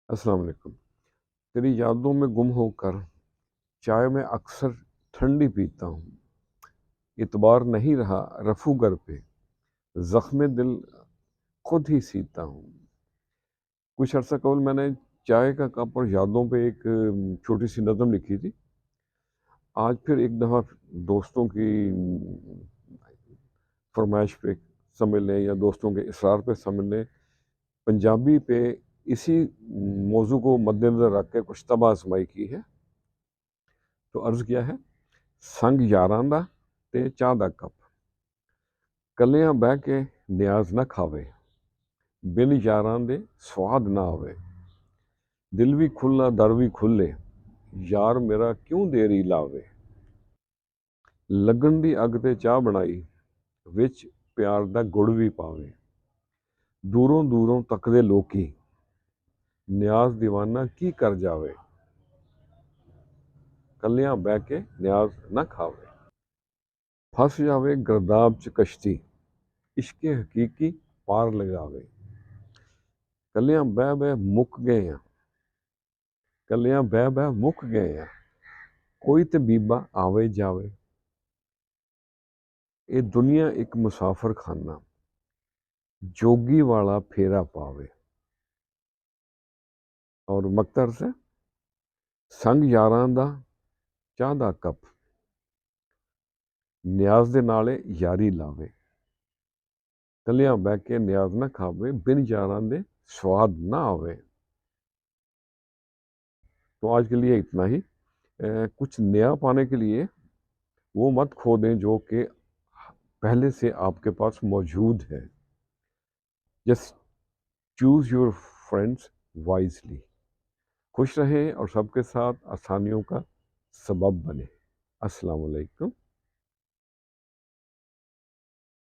अस्सलाम वालेकुम। तेरी यादों में गुम होकर चाय मैं अक्सर ठंडी पीता हूँ। इतबार नहीं रहा रफू गर पे, ज़ख्म दिल खुद ही सीता हूँ। कुछ अर्सा कबल मैंने चाय का कप और यादों पे एक छोटी सी नज़म लिखी थी। आज फिर एक दफ़ा दोस्तों की फरमाइश पे समझ लें या दोस्तों के इसरार पे समझ लें, पंजाबी पे इसी मौजू को मद्देनज़र रख के कुछ तबाह आज़माई की है। तो अर्ज़ किया है, संग यारां दा ते चाह दा कप, कलियां बह के नियाज ना खावे, बिन यारां दे स्वाद ना आवे। दिल भी खुला दर भी खुले, यार मेरा क्यों देरी लावे। लगन दी अग ते चाह बनाई, विच प्यार दा गुड़ भी पावे। दूरों दूरों तकदे लोकी, नियाज दीवाना की कर जावे। कलियां बह के नियाज ना खावे। फस जावे गर्दाब च कश्ती, इश्के हकीकी पार लगावे। कलियां बह बह मुक गए हैं, कलियां बह बह मुक गए हैं, कोई ते बीबा आवे जावे। ये दुनिया एक मुसाफिर खाना, जोगी वाला फेरा पावे। और मकतर से संग यारां दा चाह दा कप, नियाज दे नाले यारी लावे। कलियां बह के नियाज ना खावे, बिन यारां दे स्वाद ना आवे। तो आज के लिए इतना ही। कुछ नया पाने के लिए वो मत खो दें जो कि पहले से आपके पास मौजूद है। Just choose your friends wisely. खुश रहें और सबके साथ आसानियों का सबब बने। अस्सलाम वालेकुम।